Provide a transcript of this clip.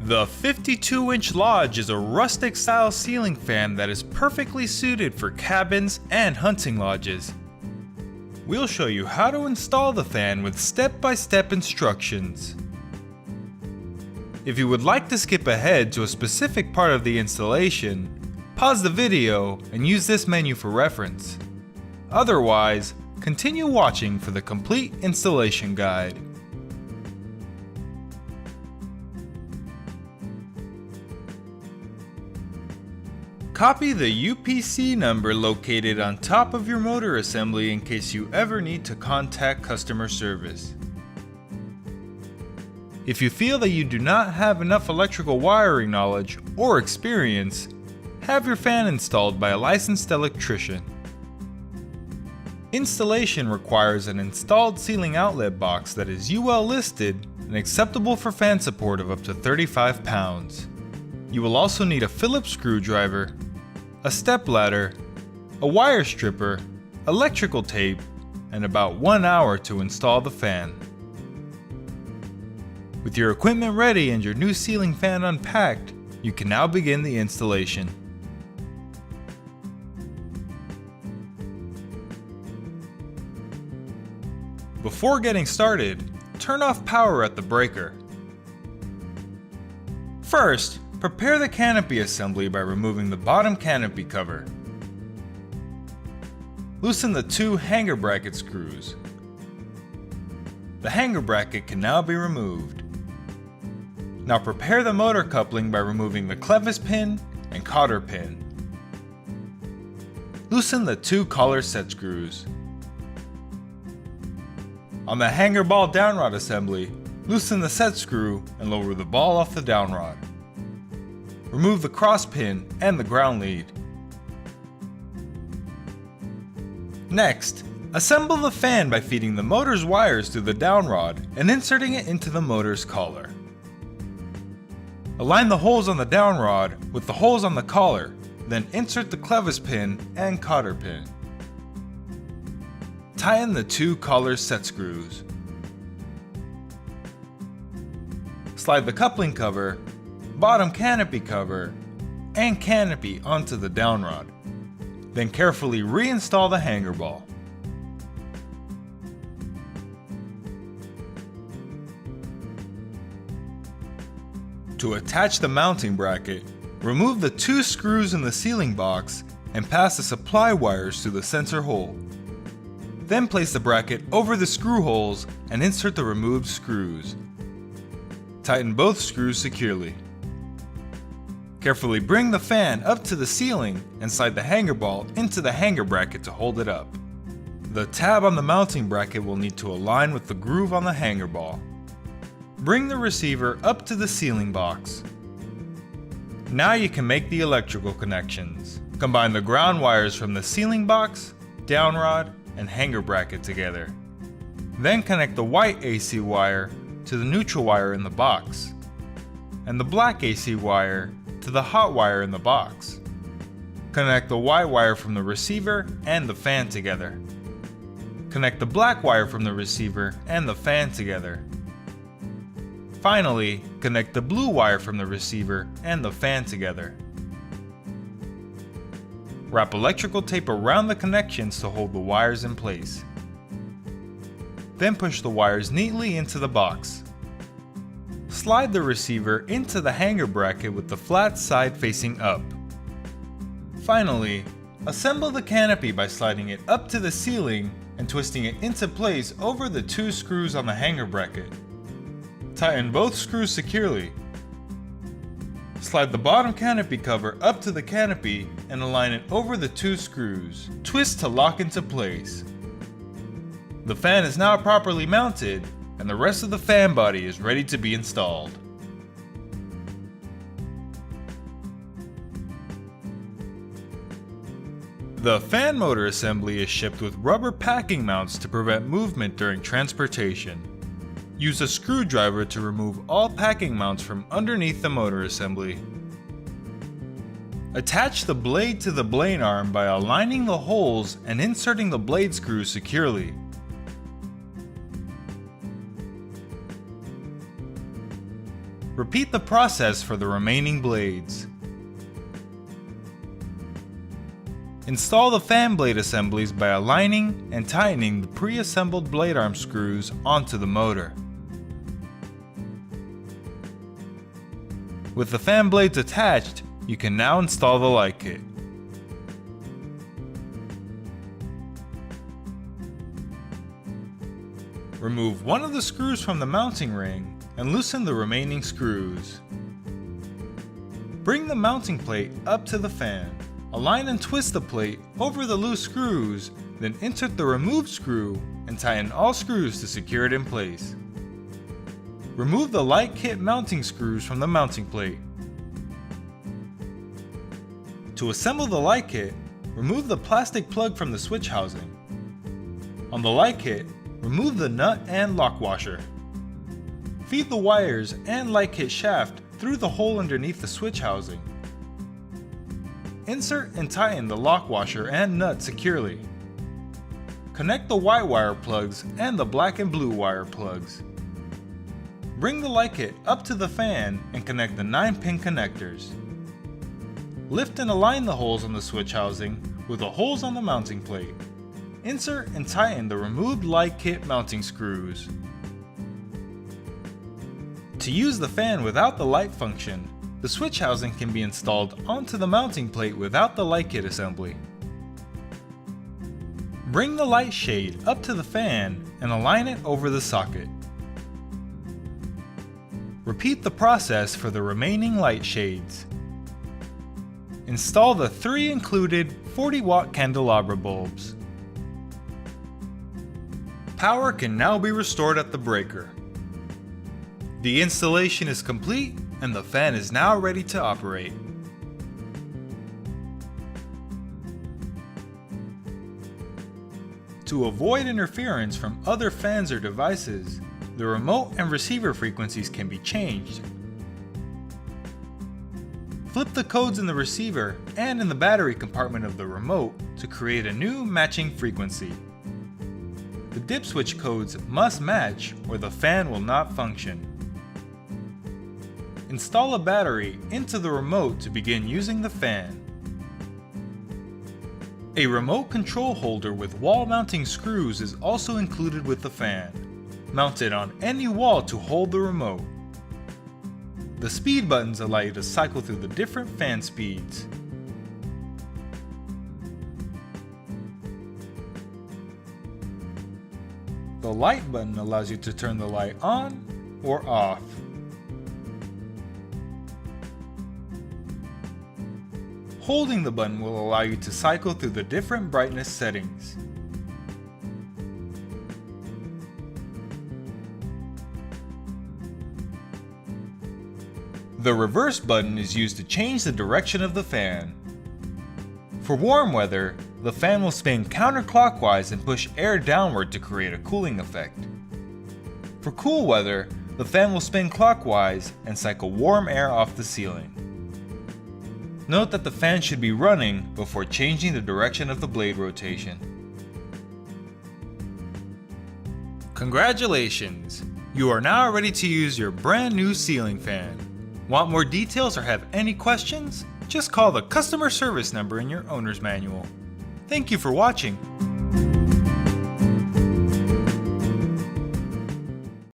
The 52-inch Lodge is a rustic style ceiling fan that is perfectly suited for cabins and hunting lodges. We'll show you how to install the fan with step-by-step instructions. If you would like to skip ahead to a specific part of the installation, pause the video and use this menu for reference. Otherwise, continue watching for the complete installation guide. Copy the UPC number located on top of your motor assembly in case you ever need to contact customer service. If you feel that you do not have enough electrical wiring knowledge or experience, have your fan installed by a licensed electrician. Installation requires an installed ceiling outlet box that is UL listed and acceptable for fan support of up to 35 pounds. You will also need a Phillips screwdriver, a step ladder, a wire stripper, electrical tape, and about 1 hour to install the fan. With your equipment ready and your new ceiling fan unpacked, you can now begin the installation. Before getting started, turn off power at the breaker. First, prepare the canopy assembly by removing the bottom canopy cover. Loosen the 2 hanger bracket screws. The hanger bracket can now be removed. Now prepare the motor coupling by removing the clevis pin and cotter pin. Loosen the 2 collar set screws. On the hanger ball downrod assembly, loosen the set screw and lower the ball off the downrod. Remove the cross pin and the ground lead. Next, assemble the fan by feeding the motor's wires through the downrod and inserting it into the motor's collar. Align the holes on the downrod with the holes on the collar, then insert the clevis pin and cotter pin. Tighten the 2 collar set screws. Slide the coupling cover, bottom canopy cover, and canopy onto the downrod. Then carefully reinstall the hanger ball. To attach the mounting bracket, remove the 2 screws in the ceiling box and pass the supply wires through the sensor hole. Then place the bracket over the screw holes and insert the removed screws. Tighten both screws securely. Carefully bring the fan up to the ceiling and slide the hanger ball into the hanger bracket to hold it up. The tab on the mounting bracket will need to align with the groove on the hanger ball. Bring the receiver up to the ceiling box. Now you can make the electrical connections. Combine the ground wires from the ceiling box, downrod, and hanger bracket together. Then connect the white AC wire to the neutral wire in the box, and the black AC wire to the hot wire in the box. Connect the white wire from the receiver and the fan together. Connect the black wire from the receiver and the fan together. Finally, connect the blue wire from the receiver and the fan together. Wrap electrical tape around the connections to hold the wires in place. Then push the wires neatly into the box. Slide the receiver into the hanger bracket with the flat side facing up. Finally, assemble the canopy by sliding it up to the ceiling and twisting it into place over the 2 screws on the hanger bracket. Tighten both screws securely. Slide the bottom canopy cover up to the canopy and align it over the 2 screws. Twist to lock into place. The fan is now properly mounted, and the rest of the fan body is ready to be installed. The fan motor assembly is shipped with rubber packing mounts to prevent movement during transportation. Use a screwdriver to remove all packing mounts from underneath the motor assembly. Attach the blade to the blade arm by aligning the holes and inserting the blade screw securely. Repeat the process for the remaining blades. Install the fan blade assemblies by aligning and tightening the pre-assembled blade arm screws onto the motor. With the fan blades attached, you can now install the light kit. Remove one of the screws from the mounting ring and loosen the remaining screws. Bring the mounting plate up to the fan. Align and twist the plate over the loose screws, then insert the removed screw and tighten all screws to secure it in place. Remove the light kit mounting screws from the mounting plate. To assemble the light kit, remove the plastic plug from the switch housing. On the light kit, remove the nut and lock washer. Feed the wires and light kit shaft through the hole underneath the switch housing. Insert and tighten the lock washer and nut securely. Connect the white wire plugs and the black and blue wire plugs. Bring the light kit up to the fan and connect the 9-pin connectors. Lift and align the holes on the switch housing with the holes on the mounting plate. Insert and tighten the removed light kit mounting screws. To use the fan without the light function, the switch housing can be installed onto the mounting plate without the light kit assembly. Bring the light shade up to the fan and align it over the socket. Repeat the process for the remaining light shades. Install the 3 included 40-watt candelabra bulbs. Power can now be restored at the breaker. The installation is complete and the fan is now ready to operate. To avoid interference from other fans or devices, the remote and receiver frequencies can be changed. Flip the codes in the receiver and in the battery compartment of the remote to create a new matching frequency. The dip switch codes must match or the fan will not function. Install a battery into the remote to begin using the fan. A remote control holder with wall mounting screws is also included with the fan, mounted on any wall to hold the remote. The speed buttons allow you to cycle through the different fan speeds. The light button allows you to turn the light on or off. Holding the button will allow you to cycle through the different brightness settings. The reverse button is used to change the direction of the fan. For warm weather, the fan will spin counterclockwise and push air downward to create a cooling effect. For cool weather, the fan will spin clockwise and cycle warm air off the ceiling. Note that the fan should be running before changing the direction of the blade rotation. Congratulations! You are now ready to use your brand new ceiling fan. Want more details or have any questions? Just call the customer service number in your owner's manual. Thank you for watching.